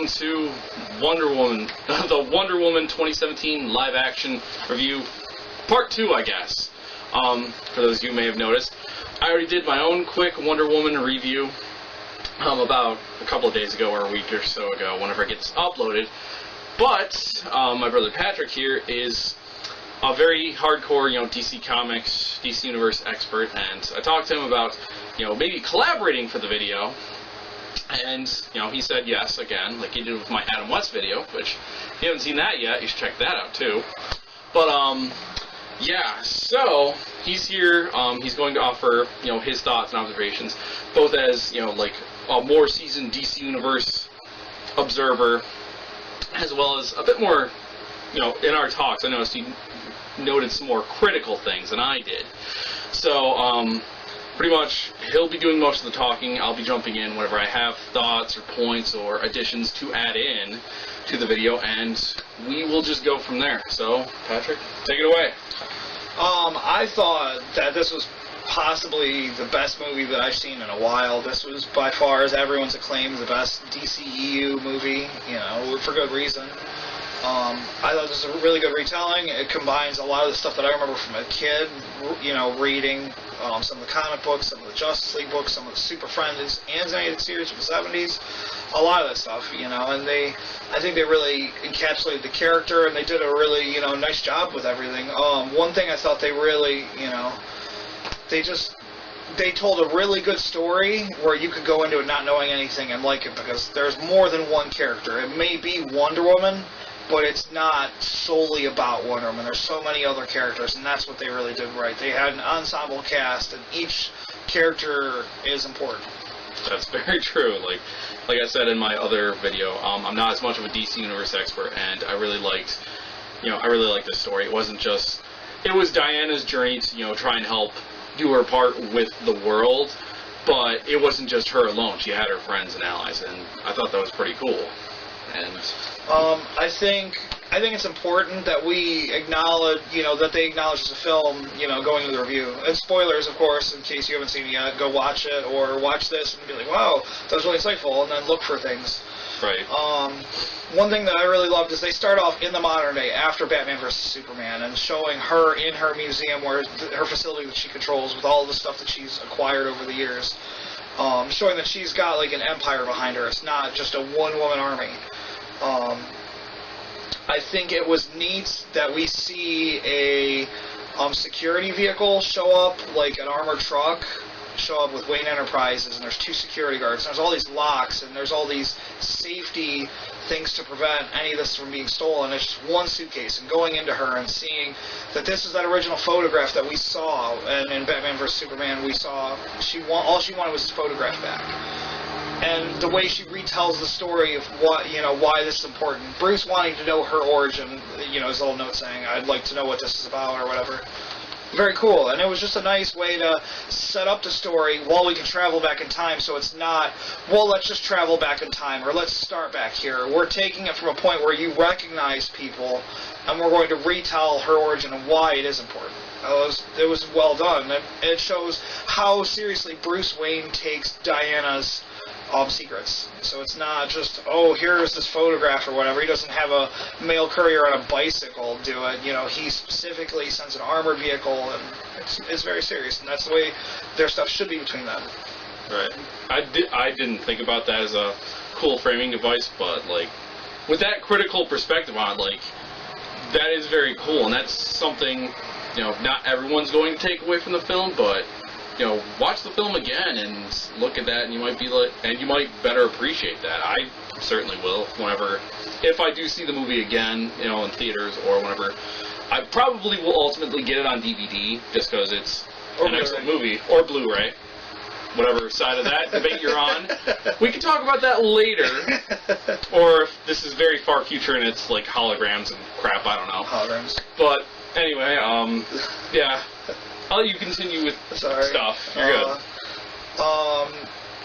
welcome to Wonder Woman, the Wonder Woman 2017 live-action review, part 2, I guess. For those of you who may have noticed, I already did my own quick Wonder Woman review about a couple of days ago or a week or so ago, whenever it gets uploaded. But my brother Patrick here is a very hardcore, DC Comics, DC Universe expert, and I talked to him about, maybe collaborating for the video. And, he said yes, again, like he did with my Adam West video, which, if you haven't seen that yet, you should check that out, too. But, yeah, so, he's here, he's going to offer, his thoughts and observations, both as, like, a more seasoned DC Universe observer, as well as a bit more, in our talks, I noticed he noted some more critical things than I did. So, pretty much, he'll be doing most of the talking. I'll be jumping in whenever I have thoughts or points or additions to add in to the video, and we will just go from there. So, Patrick, take it away. I thought that this was possibly the best movie that I've seen in a while. This was by far, as everyone's acclaimed, the best DCEU movie, for good reason. I thought this was a really good retelling. It combines a lot of the stuff that I remember from a kid, reading some of the comic books, some of the Justice League books, some of the Super Friends animated series from the 70s, a lot of that stuff, and I think they really encapsulated the character, and they did a really, nice job with everything. One thing I thought they really, they told a really good story where you could go into it not knowing anything and like it, because there's more than one character. It may be Wonder Woman, but it's not solely about Wonder Woman. There's so many other characters, and that's what they really did right. They had an ensemble cast, and each character is important. That's very true. Like I said in my other video, I'm not as much of a DC Universe expert, and I really liked, this story. It wasn't just, it was Diana's journey to, try and help do her part with the world, but it wasn't just her alone. She had her friends and allies, and I thought that was pretty cool. And I think it's important that we acknowledge, that they acknowledge as a film, going into the review. And spoilers, of course, in case you haven't seen it yet, go watch it, or watch this and be like, wow, that was really insightful, and then look for things. Right. One thing that I really loved is they start off in the modern day, after Batman vs. Superman, and showing her in her museum, where her facility that she controls, with all the stuff that she's acquired over the years. Showing that she's got like an empire behind her. It's not just a one-woman army. I think it was neat that we see a security vehicle show up, like an armored truck, show up with Wayne Enterprises, and there's 2 security guards. And there's all these locks, and there's all these safety things to prevent any of this from being stolen. It's just one suitcase, and going into her and seeing that this is that original photograph that we saw, and in Batman vs. Superman we saw all she wanted was his photograph back. And the way she retells the story of what, why this is important. Bruce wanting to know her origin, his little note saying, I'd like to know what this is about, or whatever. Very cool, and it was just a nice way to set up the story while we can travel back in time, so it's not, well, let's just travel back in time, or let's start back here. We're taking it from a point where you recognize people, and we're going to retell her origin and why it is important. It was well done. It shows how seriously Bruce Wayne takes Diana's secrets. So it's not just, oh, here's this photograph or whatever. He doesn't have a mail courier on a bicycle do it. He specifically sends an armored vehicle, and it's very serious. And that's the way their stuff should be between them. Right. I didn't think about that as a cool framing device, but with that critical perspective on it, that is very cool, and that's something not everyone's going to take away from the film, but watch the film again and look at that, and you might better appreciate that. I certainly will if I do see the movie again, in theaters, or whenever. I probably will ultimately get it on DVD, just because it's an excellent movie, or Blu-ray. Whatever side of that debate you're on. We can talk about that later, or if this is very far future and it's like holograms and crap, I don't know. Holograms. But anyway, yeah. I'll let you continue with stuff. You're good.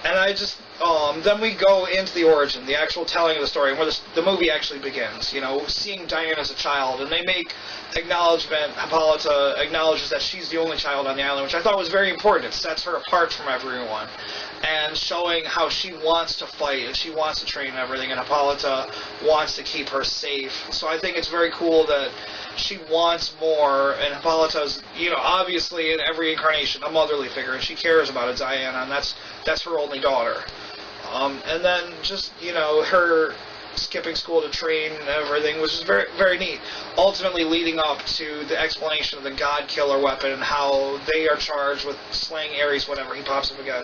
And I just, then we go into the origin, the actual telling of the story, where the movie actually begins. Seeing Diana as a child, and they make acknowledgement, Hippolyta acknowledges that she's the only child on the island, which I thought was very important. It sets her apart from everyone. and showing how she wants to fight and she wants to train and everything, and Hippolyta wants to keep her safe. So I think it's very cool that she wants more, and Hippolyta's, obviously in every incarnation a motherly figure, and she cares about Diana, and that's her only daughter. And then just, her skipping school to train and everything was just very, very neat. Ultimately leading up to the explanation of the God Killer weapon and how they are charged with slaying Ares whenever he pops up again.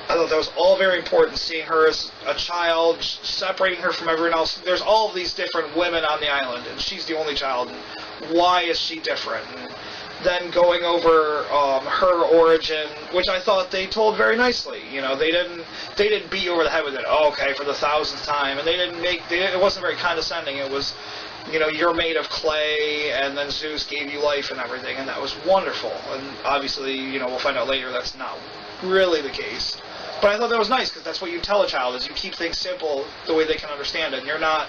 I thought that was all very important, seeing her as a child, separating her from everyone else. There's all of these different women on the island, and she's the only child. And why is she different? And then going over her origin, which I thought they told very nicely. They didn't beat you over the head with it. Oh, okay, for the 1000th time, and it wasn't very condescending. It was, you're made of clay, and then Zeus gave you life and everything, and that was wonderful. And obviously, we'll find out later that's not really the case. But I thought that was nice, because that's what you tell a child, is you keep things simple the way they can understand it. And you're not,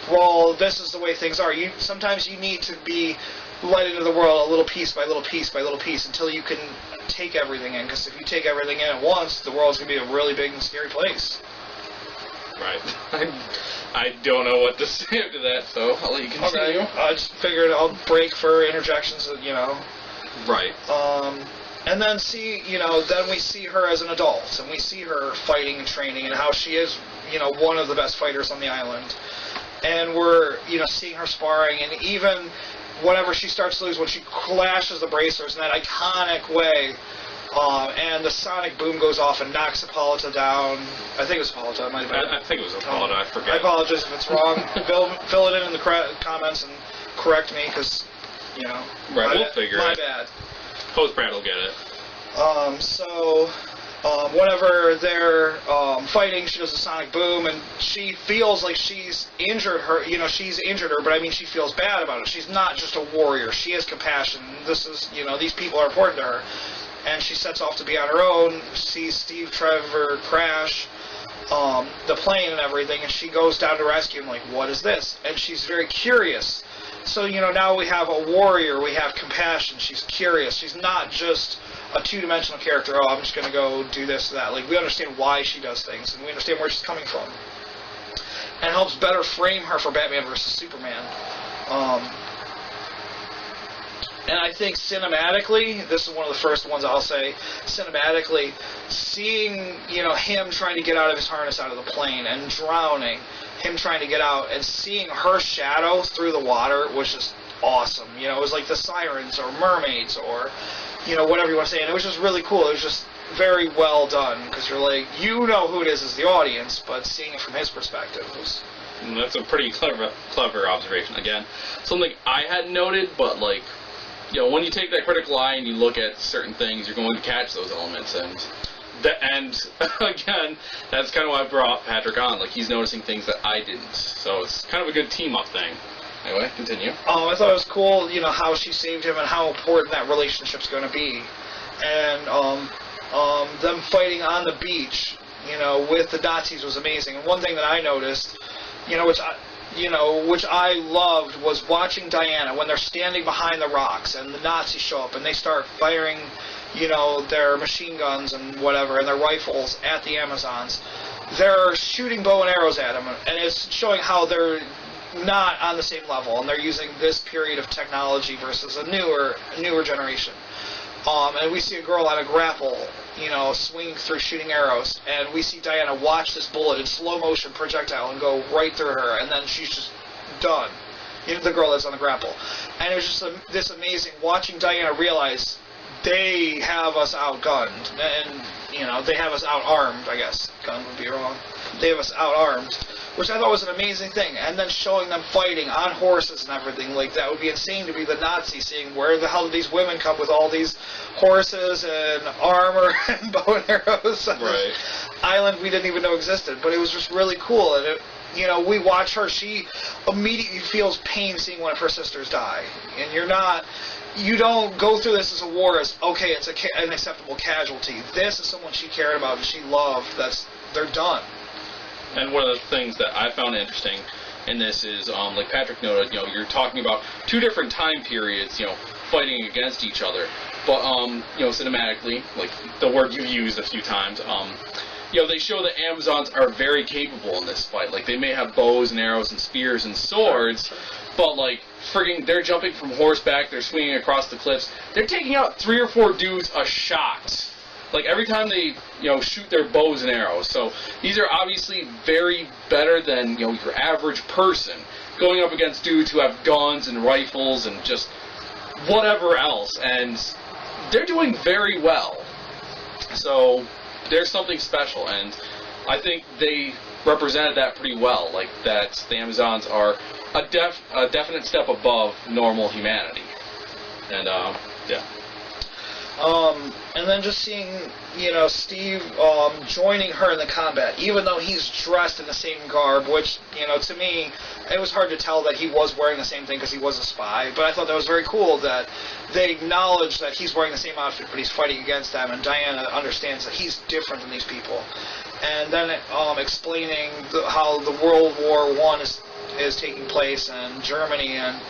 well, this is the way things are. Sometimes you need to be let into the world a little piece by little piece by little piece until you can take everything in. Because if you take everything in at once, the world's going to be a really big and scary place. Right. I don't know what to say after that, so I'll let you continue. Okay. I just figured I'll break for interjections, Right. And then then we see her as an adult, and we see her fighting and training, and how she is, one of the best fighters on the island. And we're, seeing her sparring, and even whenever she starts to lose, when she clashes the bracers in that iconic way, and the sonic boom goes off and knocks Hippolyta down. I think it was Hippolyta. I think it was Hippolyta. I forget. I apologize if it's wrong. Fill it in the comments and correct me, because, Right, we'll figure it. My bad. Post-Brad will get it. Whenever they're fighting, she does a sonic boom, and she feels like she's injured her. She's injured her, but I mean, she feels bad about it. She's not just a warrior. She has compassion. This is, these people are important to her. And she sets off to be on her own, sees Steve Trevor crash the plane and everything, and she goes down to rescue him, like, what is this? And she's very curious. So, now we have a warrior, we have compassion, she's curious, she's not just a two-dimensional character, oh, I'm just going to go do this or that. Like, we understand why she does things, and we understand where she's coming from. And it helps better frame her for Batman versus Superman. And I think cinematically, this is one of the first ones I'll say, cinematically, seeing, him trying to get out of his harness out of the plane and drowning, him trying to get out, and seeing her shadow through the water was just awesome. It was like the sirens or mermaids or, whatever you want to say. And it was just really cool. It was just very well done, because you're like, who it is as the audience, but seeing it from his perspective was... That's a pretty clever observation. Again, something I had noted, but like... when you take that critical eye and you look at certain things, you're going to catch those elements, and again, that's kind of why I brought Patrick on. Like, he's noticing things that I didn't, so it's kind of a good team-up thing. Anyway, continue. I thought it was cool, how she saved him and how important that relationship's going to be, and them fighting on the beach, with the Nazis was amazing. And one thing that I noticed, which I loved, was watching Diana when they're standing behind the rocks and the Nazis show up and they start firing, their machine guns and whatever and their rifles at the Amazons. They're shooting bow and arrows at them, and it's showing how they're not on the same level, and they're using this period of technology versus a newer generation. And we see a girl on a grapple, swinging through shooting arrows, and we see Diana watch this bullet in slow motion projectile and go right through her, and then she's just done. The girl that's on the grapple. And it was just this amazing, watching Diana realize they have us outgunned, and, they have us outarmed, I guess. Gun would be wrong. They have us outarmed, which I thought was an amazing thing. And then showing them fighting on horses and everything, like, that would be insane to be the Nazis, seeing where the hell did these women come with all these horses and armor and bow and arrows on right. island we didn't even know existed. But it was just really cool, and we watch her, she immediately feels pain seeing one of her sisters die. And you don't go through this as a war as, okay, it's an acceptable casualty. This is someone she cared about and she loved. They're done. And one of the things that I found interesting in this is, like Patrick noted, you're talking about two different time periods, fighting against each other. But, cinematically, like the word you've used a few times, you know, they show that Amazons are very capable in this fight. Like, they may have bows and arrows and spears and swords, but, like, friggin', they're jumping from horseback, they're swinging across the cliffs. They're taking out 3 or 4 dudes a shot. Like, every time they, you know, shoot their bows and arrows. So, these are obviously very better than, you know, your average person. Going up against dudes who have guns and rifles and just whatever else. And they're doing very well. So, there's something special. And I think they represented that pretty well. Like, that the Amazons are a definite step above normal humanity. And, yeah. And then just seeing, you know, Steve joining her in the combat, even though he's dressed in the same garb, which, you know, to me, it was hard to tell that he was wearing the same thing because he was a spy, but I thought that was very cool that they acknowledge that he's wearing the same outfit, but he's fighting against them, and Diana understands that he's different than these people. And then explaining how the World War I is taking place in Germany, and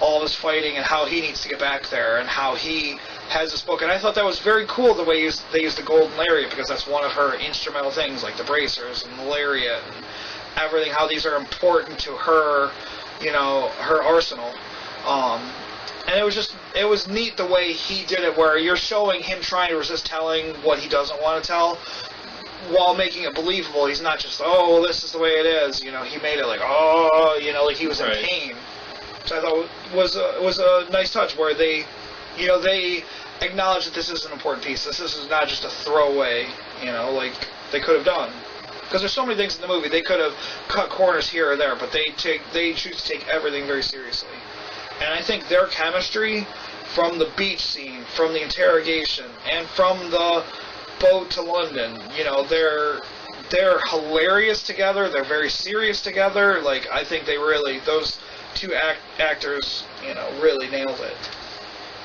all this fighting, and how he needs to get back there, and how he has this book. And I thought that was very cool the way they used the golden lariat, because that's one of her instrumental things, like the bracers and the lariat and everything, how these are important to her, you know, her arsenal. And it was neat the way he did it, where you're showing him trying to resist telling what he doesn't want to tell, while making it believable. He's not just, oh, this is the way it is, you know, he made it like, oh, you know, like he was in pain. Which I thought was a nice touch, where they, you know, they acknowledge that this is an important piece. This is not just a throwaway, you know, like they could have done. Because there's so many things in the movie. They could have cut corners here or there, but they choose to take everything very seriously. And I think their chemistry, from the beach scene, from the interrogation, and from the boat to London, you know, they're hilarious together. They're very serious together. Like, I think they really, those two actors, you know, really nailed it.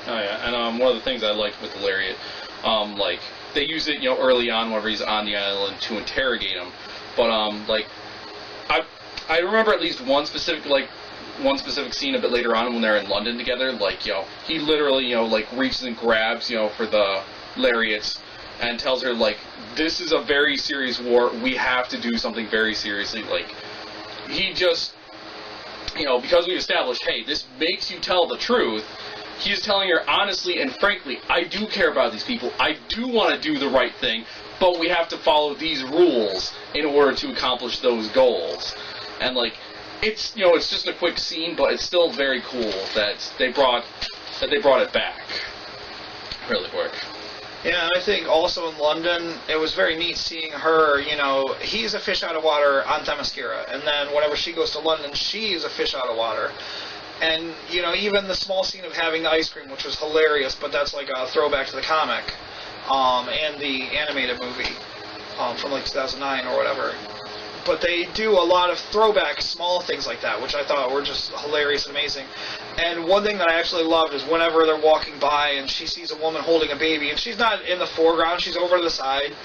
Oh yeah, and one of the things I liked with the lariat, like, they use it, you know, early on whenever he's on the island to interrogate him. But like, I remember at least one specific scene a bit later on when they're in London together. Like, you know, he literally, you know, like, reaches and grabs, you know, for the lariats and tells her, like, this is a very serious war. We have to do something very seriously. Like, he just, you know, because we've established, hey, this makes you tell the truth. He is telling her honestly and frankly, I do care about these people. I do want to do the right thing, but we have to follow these rules in order to accomplish those goals. And, like, it's, you know, it's just a quick scene, but it's still very cool that they brought it back really quick. Yeah, and I think also in London, it was very neat seeing her, you know, he's a fish out of water on Themyscira, and then whenever she goes to London, she's a fish out of water. And, you know, even the small scene of having the ice cream, which was hilarious, but that's like a throwback to the comic, and the animated movie from like 2009 or whatever. But they do a lot of throwback small things like that, which I thought were just hilarious and amazing. And one thing that I actually loved is whenever they're walking by and she sees a woman holding a baby, and she's not in the foreground, she's over to the side,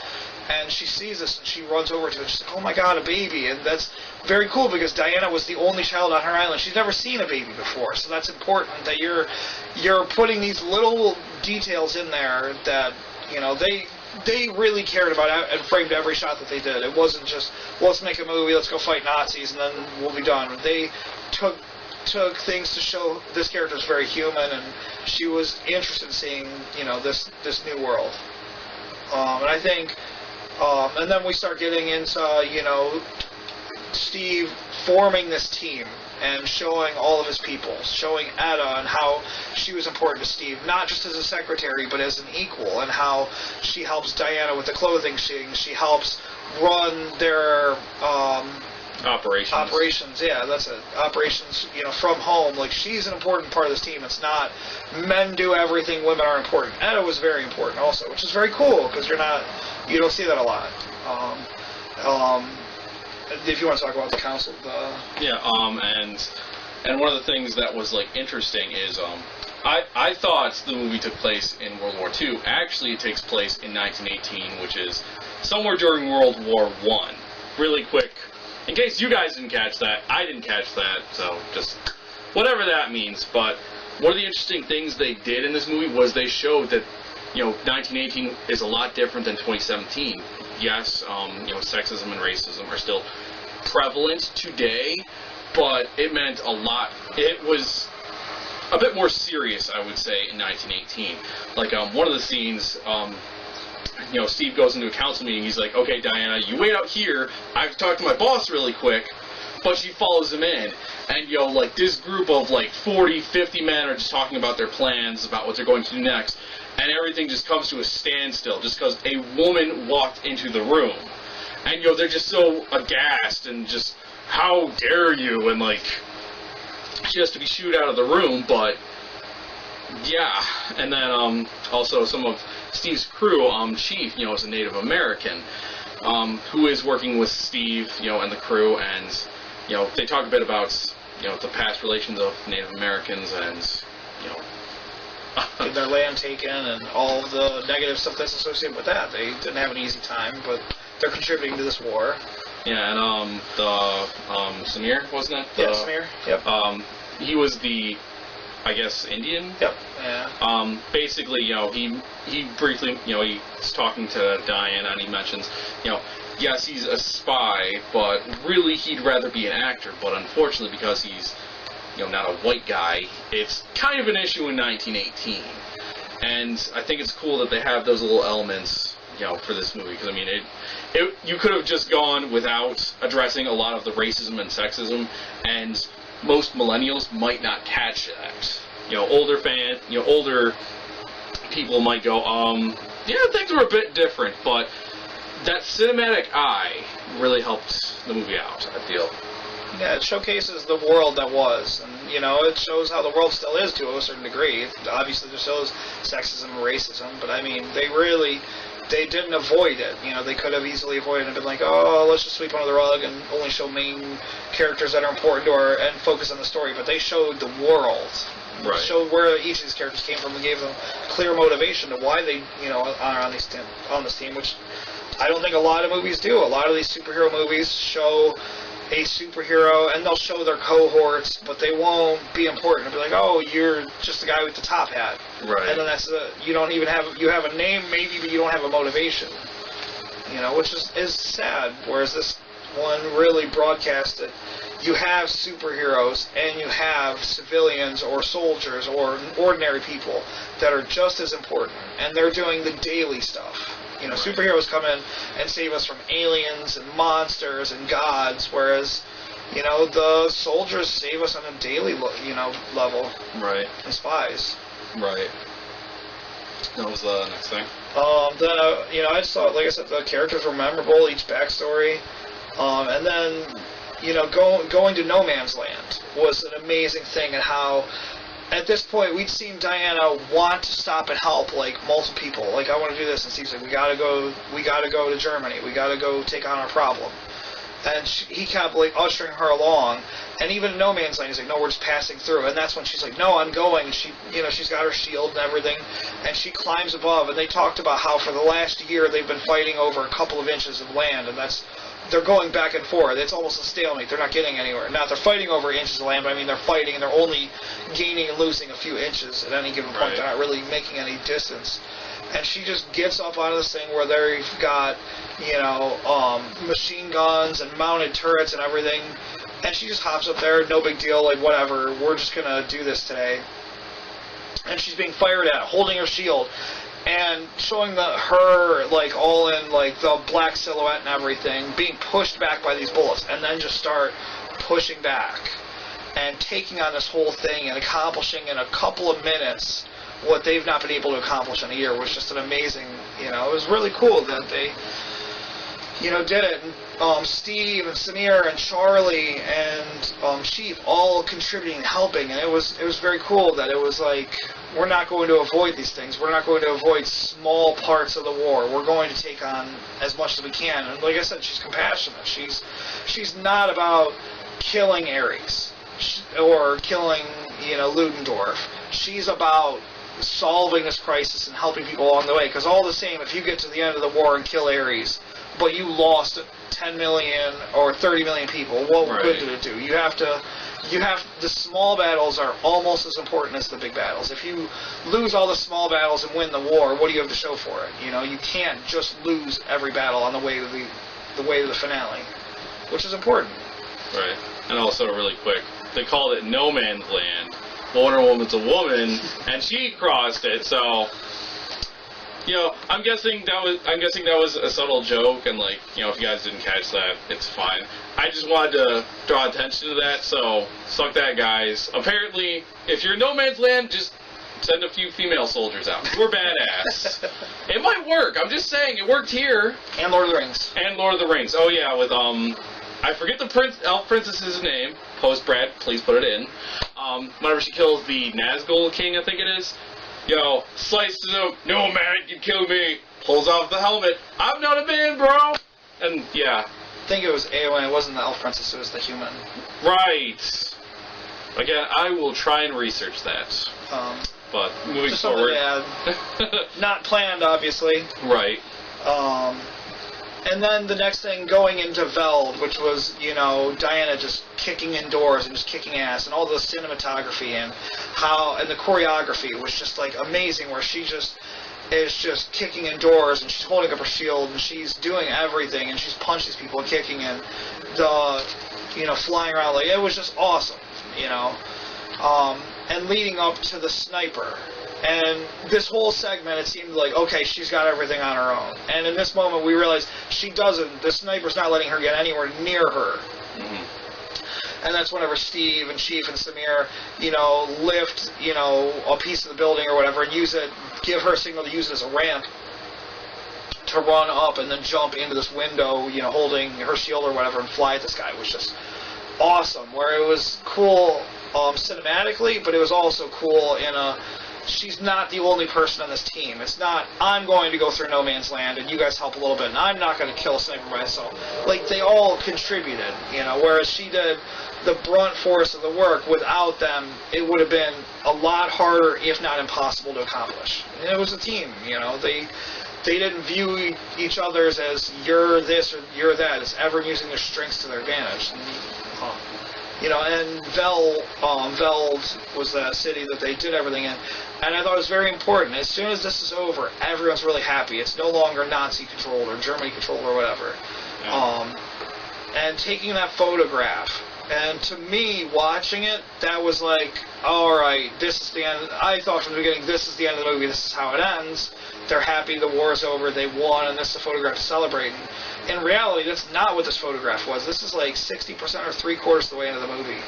and she sees this and she runs over to it, and she's like, oh my god, a baby. And that's very cool, because Diana was the only child on her island. She's never seen a baby before, so that's important that you're putting these little details in there that, you know, they really cared about and framed every shot that they did. It wasn't just, well, let's make a movie, let's go fight Nazis, and then we'll be done. They took things to show this character is very human, and she was interested in seeing, you know, this new world. And I think, and then we start getting into, you know, Steve forming this team and showing all of his people, showing Etta and how she was important to Steve, not just as a secretary, but as an equal, and how she helps Diana with the clothing. She helps run their operations. Yeah, that's it. Operations, you know, from home. Like, she's an important part of this team. It's not men do everything, women are important. Etta was very important also, which is very cool, because you don't see that a lot. If you want to talk about the council, and one of the things that was, like, interesting is I thought the movie took place in World War II. Actually, it takes place in 1918, which is somewhere during World War I. Really quick, in case you guys didn't catch that, I didn't catch that, so just whatever that means. But one of the interesting things they did in this movie was they showed that, you know, 1918 is a lot different than 2017. yes, sexism and racism are still prevalent today, but it meant a lot. It was a bit more serious, I would say, in 1918. Like, one of the scenes, Steve goes into a council meeting. He's like, okay, Diana, you wait out here. I have to talk to my boss really quick. But she follows him in. And, this group of, 40, 50 men are just talking about their plans, about what they're going to do next. And everything just comes to a standstill just because a woman walked into the room. And, they're just so aghast and just, how dare you? And, she has to be shooed out of the room, but yeah. And then also some of Steve's crew, Chief, is a Native American, who is working with Steve, and the crew, and they talk a bit about the past relations of Native Americans and getting their land taken and all of the negative stuff that's associated with that. They didn't have an easy time, but they're contributing to this war. Yeah, and Samir, wasn't it? Yeah, Samir. Yep. He was the, I guess, Indian. Yep. Yeah. Basically, he briefly, he's talking to Diana, and he mentions, yes, he's a spy, but really he'd rather be an actor. But unfortunately, because he's, not a white guy, it's kind of an issue in 1918. And I think it's cool that they have those little elements, for this movie, because I mean, you could have just gone without addressing a lot of the racism and sexism, and most millennials might not catch that. Older people might go, yeah, things were a bit different, but that cinematic eye really helped the movie out, I feel. Yeah, it showcases the world that was, and it shows how the world still is to a certain degree. Obviously, it shows sexism and racism, but I mean, they didn't avoid it. They could have easily avoided it and been like, oh, let's just sweep under the rug and only show main characters that are important to our, and focus on the story. But they showed the world. Right. Showed where each of these characters came from and gave them clear motivation to why they, are on this team, which I don't think a lot of movies do. A lot of these superhero movies show a superhero and they'll show their cohorts, but they won't be important. They'll be like, oh, you're just the guy with the top hat. Right. And then you don't even have, you have a name maybe, but you don't have a motivation. Which is sad. Whereas this one really broadcasted, you have superheroes and you have civilians or soldiers or ordinary people that are just as important, and they're doing the daily stuff. Superheroes come in and save us from aliens and monsters and gods, whereas, the soldiers save us on a daily, level. Right. And spies. Right. That was the next thing. Then, I just thought, like I said, the characters were memorable, each backstory. And then, going to No Man's Land was an amazing thing, and how at this point we'd seen Diana want to stop and help multiple people. I want to do this, and Steve's like, we gotta go to Germany, we gotta go take on our problem. And he kept ushering her along, and even in No Man's Land he's like, no, we're just passing through. And that's when she's like, no, I'm going. And she, she's got her shield and everything, and she climbs above. And they talked about how for the last year they've been fighting over a couple of inches of land, and they're going back and forth. It's almost a stalemate. They're not getting anywhere. Not they're fighting over inches of land, but I mean they're fighting and they're only gaining and losing a few inches at any given point. Right. They're not really making any distance. And she just gets up out of this thing where they've got, machine guns and mounted turrets and everything. And she just hops up there, no big deal, whatever, we're just going to do this today. And she's being fired at, holding her shield. And showing her, all in, the black silhouette and everything, being pushed back by these bullets, and then just start pushing back and taking on this whole thing and accomplishing in a couple of minutes what they've not been able to accomplish in a year was just an amazing, it was really cool that they, did it. And Steve and Samir and Charlie and Chief all contributing and helping, and it was very cool that it was we're not going to avoid these things. We're not going to avoid small parts of the war. We're going to take on as much as we can. And like I said, she's compassionate. She's not about killing Ares or killing, Ludendorff. She's about solving this crisis and helping people along the way. Because all the same, if you get to the end of the war and kill Ares, but you lost 10 million or 30 million people, what good did it do? You have to the small battles are almost as important as the big battles. If you lose all the small battles and win the war, what do you have to show for it? You know, you can't just lose every battle on the way to the finale, which is important. Right. And also, really quick, they called it No Man's Land. Wonder Woman's a woman, and she crossed it. So, you know, I'm guessing that was a subtle joke, and like, you know, if you guys didn't catch that, it's fine. I just wanted to draw attention to that, so suck that, guys. Apparently, if you're in No Man's Land, just send a few female soldiers out. We're badass. It might work. I'm just saying, it worked here. And Lord of the Rings. And Lord of the Rings. Oh yeah, with I forget the elf princess's name. Post Brad, please put it in. Whenever she kills the Nazgul King, I think it is. Yo, slices him. No man can kill me. Pulls off the helmet. I'm not a man, bro. And yeah. I think it was Eowyn. It wasn't the elf princess. It was the human. Right. Again, I will try and research that. But moving just forward, not planned, obviously. Right. And then the next thing, going into Veld, which was, you know, Diana just kicking indoors and just kicking ass, and all the cinematography and the choreography was just like amazing, where she just is just kicking indoors and she's holding up her shield and she's doing everything and she's punching these people and kicking and flying around, like, it was just awesome, you know. And leading up to the sniper. And this whole segment, it seemed like, okay, she's got everything on her own. And in this moment, we realized she doesn't. The sniper's not letting her get anywhere near her. Mm-hmm. And that's whenever Steve and Chief and Samir, you know, lift, you know, a piece of the building or whatever and use it, give her a signal to use it as a ramp to run up and then jump into this window, you know, holding her shield or whatever and fly at this guy. It was just awesome, where it was cool cinematically, but it was also cool in a... She's not the only person on this team. It's not, I'm going to go through No Man's Land and you guys help a little bit, and I'm not going to kill a sniper myself. Like, they all contributed, you know, whereas she did the brunt force of the work. Without them, it would have been a lot harder, if not impossible, to accomplish. And it was a team, you know. They didn't view each other's as you're this or you're that. It's everyone using their strengths to their advantage. You know, and Veld was the city that they did everything in. And I thought it was very important. As soon as this is over, everyone's really happy. It's no longer Nazi-controlled or Germany-controlled or whatever. Yeah. And taking that photograph, and to me, watching it, that was like, all right, this is the end. I thought from the beginning, this is the end of the movie, this is how it ends. They're happy, the war's over, they won, and this is a photograph to celebrate. And in reality, that's not what this photograph was. This is like 60% or 3/4 of the way into the movie.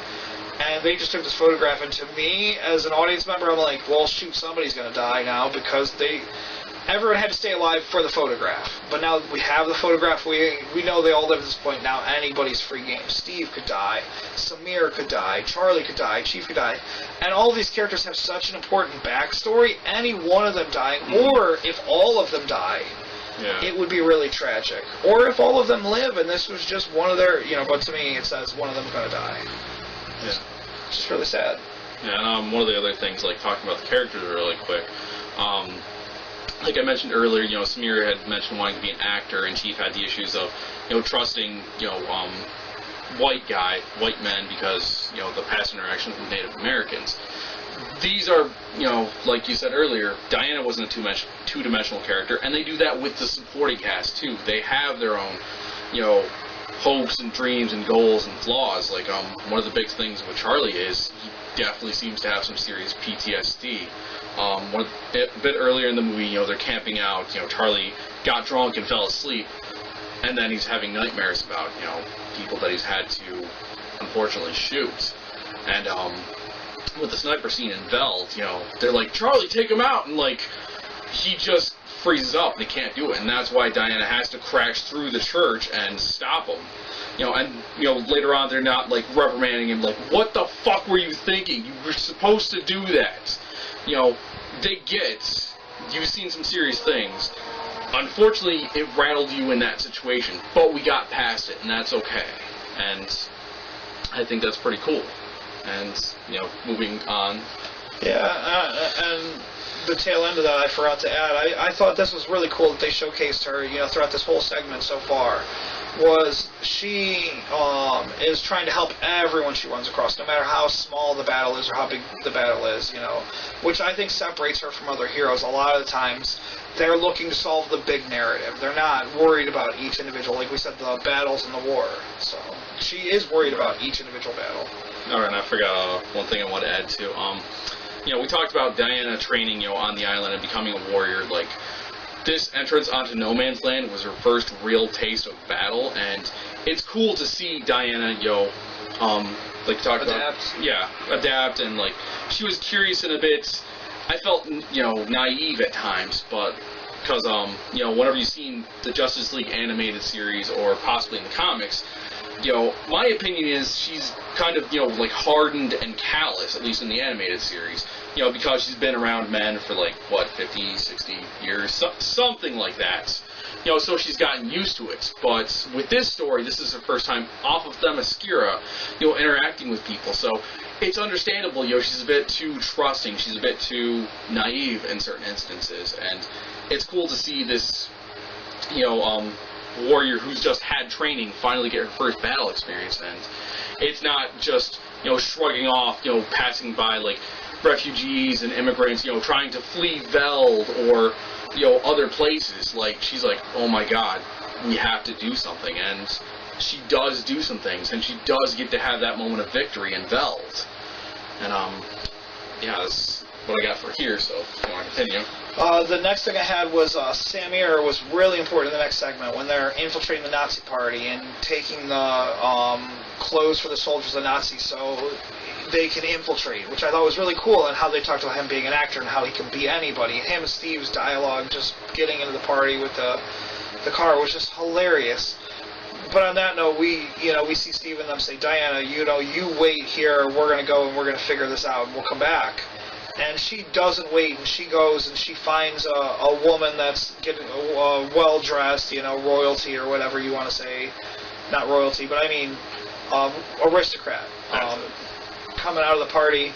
And they just took this photograph, and to me, as an audience member, I'm like, well, shoot, somebody's going to die now, because everyone had to stay alive for the photograph. But now we have the photograph, we know they all live at this point. Now anybody's free game. Steve could die, Samir could die, Charlie could die, Chief could die. And all of these characters have such an important backstory. Any one of them dying, or if all of them die, it would be really tragic. Or if all of them live, and this was just one of their, you know, but to me it says one of them is going to die. Yeah. It's just really sad. Yeah, and one of the other things, like talking about the characters really quick, like I mentioned earlier, you know, Samir had mentioned wanting to be an actor, and Chief had the issues of, you know, trusting, you know, white men, because, you know, the past interactions with Native Americans. These are, you know, like you said earlier, Diana wasn't a two-dimensional character, and they do that with the supporting cast, too. They have their own, you know, hopes and dreams and goals and flaws. Like, one of the big things with Charlie is he definitely seems to have some serious PTSD. A bit earlier in the movie, you know, they're camping out, you know, Charlie got drunk and fell asleep, and then he's having nightmares about, you know, people that he's had to, unfortunately, shoot. And, with the sniper scene in Veld, you know, they're like, Charlie, take him out, and, like, he just freezes up, and he can't do it, and that's why Diana has to crash through the church and stop him. You know, and, you know, later on, they're not, like, reprimanding him, like, what the fuck were you thinking? You were supposed to do that. You know, you've seen some serious things. Unfortunately, it rattled you in that situation, but we got past it, and that's okay. And I think that's pretty cool. And, you know, moving on. Yeah, and the tail end of that, I forgot to add, I thought this was really cool that they showcased her, you know, throughout this whole segment so far. was she is trying to help everyone she runs across, no matter how small the battle is or how big the battle is, you know, which I think separates her from other heroes. A lot of the times, they're looking to solve the big narrative. They're not worried about each individual, like we said, the battles in the war. So she is worried about each individual battle. All right, and I forgot one thing I want to add too. You know, we talked about Diana training, you know, on the island and becoming a warrior. Like, this entrance onto No Man's Land was her first real taste of battle, and it's cool to see Diana, you know, like talk about, adapt, and like she was curious and a bit. I felt, you know, naive at times, but because you know, whenever you've seen the Justice League animated series or possibly in the comics, you know, my opinion is she's kind of, you know, like hardened and callous, at least in the animated series, you know, because she's been around men for like, what, 50, 60 years, something like that. You know, so she's gotten used to it. But with this story, this is her first time off of Themyscira, you know, interacting with people. So it's understandable, you know, she's a bit too trusting, she's a bit too naive in certain instances. And it's cool to see this, you know, warrior who's just had training finally get her first battle experience, and it's not just, you know, shrugging off, you know, passing by like refugees and immigrants, you know, trying to flee Veld or, you know, other places. Like, she's like, oh my god, we have to do something, and she does do some things, and she does get to have that moment of victory in Veld. And yeah, that's what I got for here, so if you want to continue. The next thing I had was Samir was really important in the next segment when they're infiltrating the Nazi party and taking the clothes for the soldiers of the Nazis so they can infiltrate, which I thought was really cool, and how they talked about him being an actor and how he can be anybody. Him and Steve's dialogue just getting into the party with the car was just hilarious. But on that note, we see Steve and them say, Diana, you know, you wait here, we're going to go and we're going to figure this out and we'll come back. And she doesn't wait, and she goes and she finds a woman that's getting well-dressed, you know, royalty or whatever you want to say. Not royalty, but I mean aristocrat coming out of the party.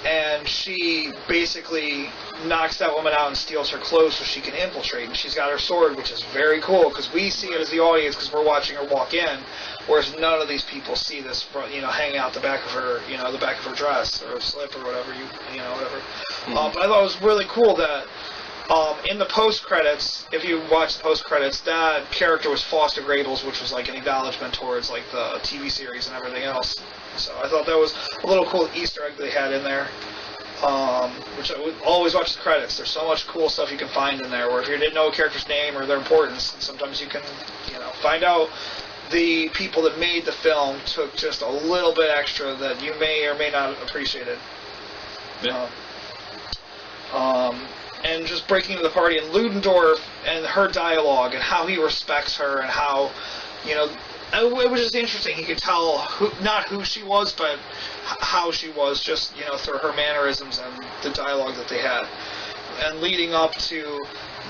And she basically knocks that woman out and steals her clothes so she can infiltrate. And she's got her sword, which is very cool, because we see it as the audience because we're watching her walk in, whereas none of these people see this, you know, hanging out the back of her, you know, the back of her dress or slip or whatever, you know, whatever. Mm-hmm. But I thought it was really cool that in the post-credits, if you watch the post-credits, that character was Foster Grabels, which was like an acknowledgement towards like the TV series and everything else. So I thought that was a little cool Easter egg they had in there, which I would always watch the credits. There's so much cool stuff you can find in there, where if you didn't know a character's name or their importance, sometimes you can, you know, find out the people that made the film took just a little bit extra that you may or may not have appreciated. Yeah. And just breaking into the party, and Ludendorff and her dialogue and how he respects her and how, you know, it was just interesting. He could tell not who she was, but how she was, just, you know, through her mannerisms and the dialogue that they had. And leading up to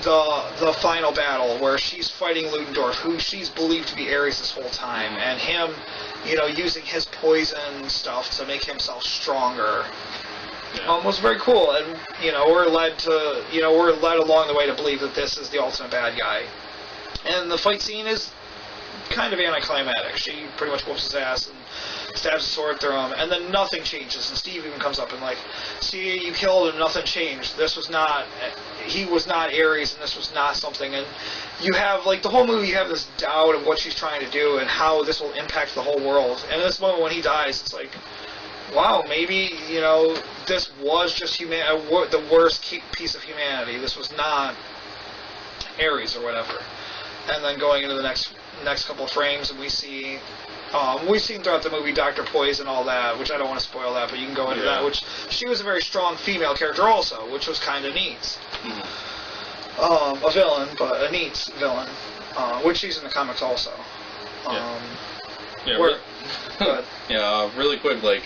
the final battle, where she's fighting Ludendorff, who she's believed to be Ares this whole time, and him, you know, using his poison stuff to make himself stronger. Yeah. Was very cool, and you know, we're led along the way to believe that this is the ultimate bad guy. And the fight scene is kind of anticlimactic. She pretty much whoops his ass and stabs a sword through him, and then nothing changes. And Steve even comes up and like, see, you killed him, nothing changed. He was not Ares, and this was not something. And you have, like, the whole movie, you have this doubt of what she's trying to do and how this will impact the whole world. And in this moment when he dies, it's like, wow, maybe, you know, this was just the worst piece of humanity. This was not Ares or whatever. And then going into the next couple of frames, and we see, we've seen throughout the movie Dr. Poison and all that, which I don't want to spoil that, but you can go into that, which she was a very strong female character also, which was kind of neat. Mm-hmm. A villain, but a neat villain, which she's in the comics also. Really quick, like,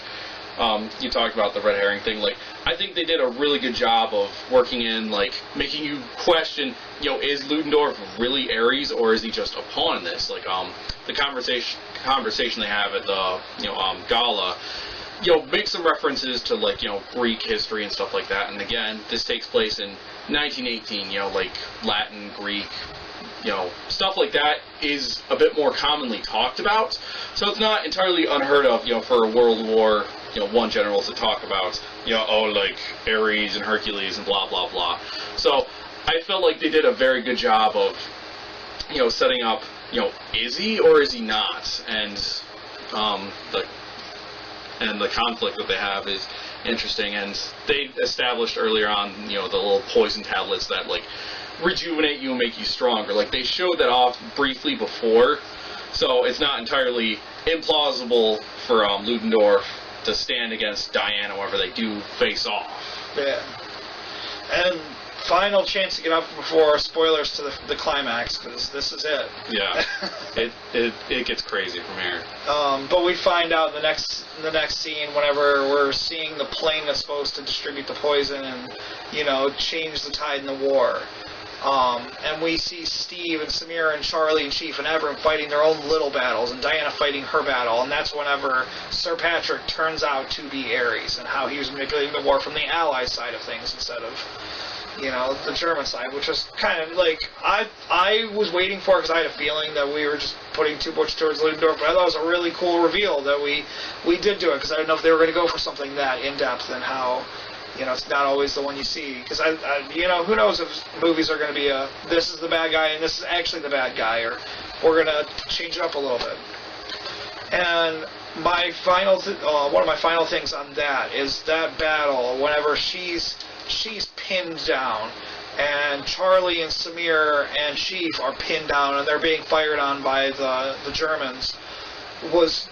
you talked about the red herring thing. Like, I think they did a really good job of working in, like, making you question, you know, is Ludendorff really Ares, or is he just a pawn in this? Like, the conversation they have at the, you know, gala, you know, makes some references to, like, you know, Greek history and stuff like that. And again, this takes place in 1918, you know, like Latin, Greek, stuff like that is a bit more commonly talked about. So it's not entirely unheard of, for a World War, One general to talk about, like Ares and Hercules and blah, blah, blah. So I felt like they did a very good job of, setting up, is he or is he not? And the conflict that they have is interesting. And they established earlier on, the little poison tablets that, like, rejuvenate you and make you stronger. Like, they showed that off briefly before, so it's not entirely implausible for Ludendorff to stand against Diana whenever they do face off. Yeah. And final chance to get up before spoilers to the climax, because this is it. Yeah. it gets crazy from here. But we find out in the next scene, whenever we're seeing the plane that's supposed to distribute the poison and, change the tide in the war. And we see Steve and Samir and Charlie and Chief and Ebram fighting their own little battles, and Diana fighting her battle, and that's whenever Sir Patrick turns out to be Ares, and how he was manipulating the war from the Allies side of things instead of, the German side, which was kind of like, I was waiting for it because I had a feeling that we were just putting too much towards Ludendorff, but I thought it was a really cool reveal that we did do it, because I didn't know if they were going to go for something that in-depth and how... it's not always the one you see, because who knows if movies are going to be this is the bad guy and this is actually the bad guy, or we're going to change it up a little bit. And my final, one of my final things on that is that battle whenever she's pinned down, and Charlie and Samir and Chief are pinned down and they're being fired on by the Germans, was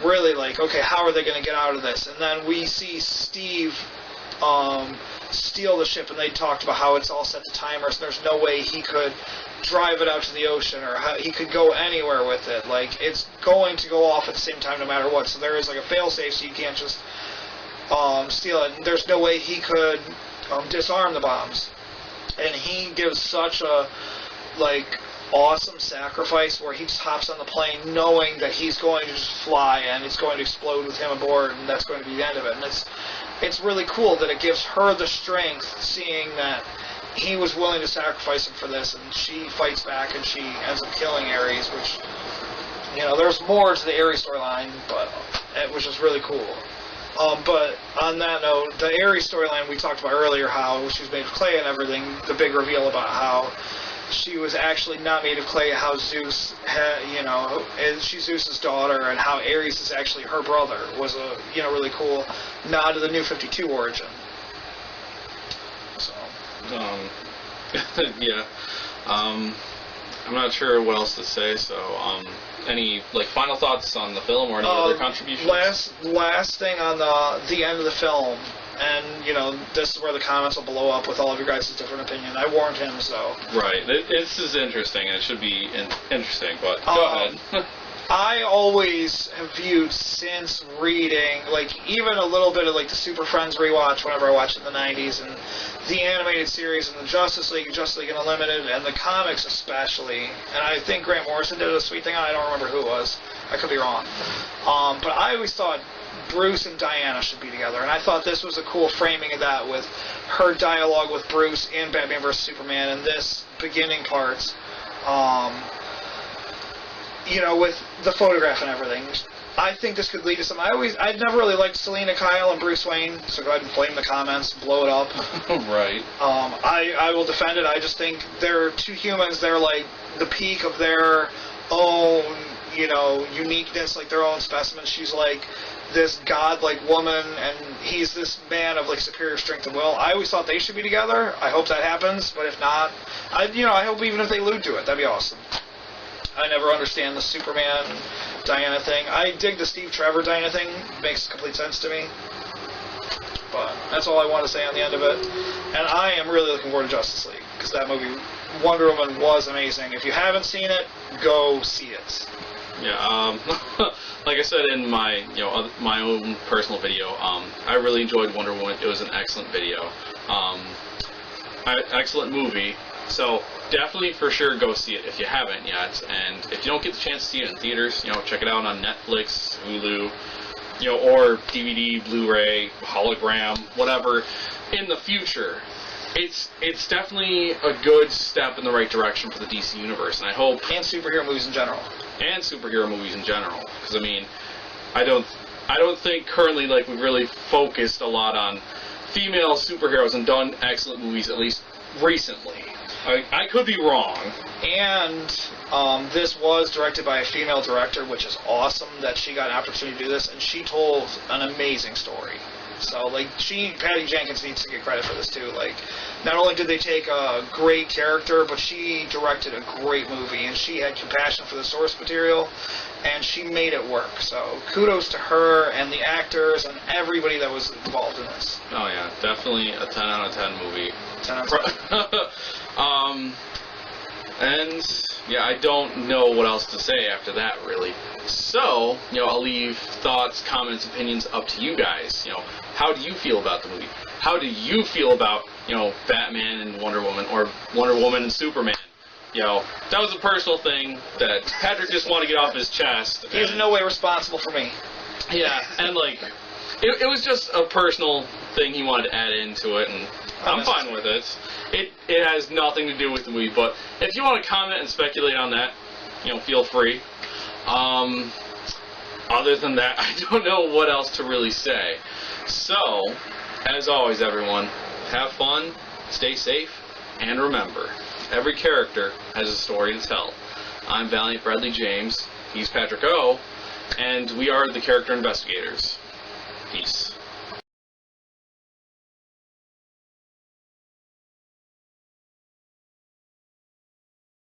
really okay, how are they going to get out of this? And then we see Steve steal the ship, and they talked about how it's all set to timers, and there's no way he could drive it out to the ocean, or how he could go anywhere with it. Like, it's going to go off at the same time no matter what, so there is like a fail-safe, so you can't just steal it. And there's no way he could disarm the bombs. And he gives such a awesome sacrifice where he just hops on the plane knowing that he's going to just fly and it's going to explode with him aboard, and that's going to be the end of it. And it's really cool that it gives her the strength, seeing that he was willing to sacrifice him for this, and she fights back and she ends up killing Ares, which, there's more to the Ares storyline, but it was just really cool. But on that note, the Ares storyline we talked about earlier, how she was made of clay and everything, the big reveal about how she was actually not made of clay, how Zeus she's Zeus's daughter, and how Ares is actually her brother, was a, really cool nod to the New 52 origin. So. Yeah. I'm not sure what else to say, so, any, final thoughts on the film or any other contributions? Last thing on the end of the film, and, this is where the comments will blow up with all of your guys' different opinion. I warned him, so... Right. This is interesting, and it should be interesting, but go ahead. I always have viewed, since reading, even a little bit of, the Super Friends rewatch whenever I watched it in the 90s, and the animated series, and the Justice League Unlimited, and the comics especially, and I think Grant Morrison did a sweet thing on it. I don't remember who it was. I could be wrong. But I always thought Bruce and Diana should be together, and I thought this was a cool framing of that, with her dialogue with Bruce in Batman vs. Superman, and this beginning part, with the photograph and everything. I think this could lead to some... I'd never really liked Selina Kyle and Bruce Wayne, so go ahead and flame the comments, blow it up. Right. I will defend it. I just think they're two humans. They're the peak of their own, uniqueness, their own specimen. She's this godlike woman, and he's this man of superior strength and will. I always thought they should be together. I hope that happens, but if not, I hope even if they allude to it, that'd be awesome. I never understand the Superman Diana thing. I dig the Steve Trevor Diana thing. It makes complete sense to me. But that's all I want to say on the end of it. And I am really looking forward to Justice League, because that movie, Wonder Woman, was amazing. If you haven't seen it, go see it. Yeah, like I said in my, my own personal video, I really enjoyed Wonder Woman. It was an excellent video. Excellent movie. So definitely, for sure, go see it if you haven't yet. And if you don't get the chance to see it in theaters, check it out on Netflix, Hulu, or DVD, Blu-ray, hologram, whatever, in the future. it's definitely a good step in the right direction for the DC universe, and I hope and superhero movies in general. Because I mean, I don't think currently like we've really focused a lot on female superheroes and done excellent movies, at least recently. I could be wrong. And this was directed by a female director, which is awesome that she got an opportunity to do this, and she told an amazing story. So, like, Patty Jenkins needs to get credit for this, too. Like, not only did they take a great character, but she directed a great movie, and she had compassion for the source material, and she made it work. So, kudos to her and the actors and everybody that was involved in this. Oh, yeah, definitely a 10 out of 10 movie. 10 out of 10. And, yeah, I don't know what else to say after that, really. So, I'll leave thoughts, comments, opinions up to you guys. How do you feel about the movie? How do you feel about, Batman and Wonder Woman, or Wonder Woman and Superman? That was a personal thing that Patrick just wanted to get off his chest. He's in no way responsible for me. Yeah, and, like, it was just a personal thing he wanted to add into it, and I'm fine with it. It has nothing to do with the movie, but if you want to comment and speculate on that, feel free. Other than that, I don't know what else to really say. So, as always, everyone, have fun, stay safe, and remember, every character has a story to tell. I'm Valiant Bradley James, he's Patrick O, and we are the Character Investigators.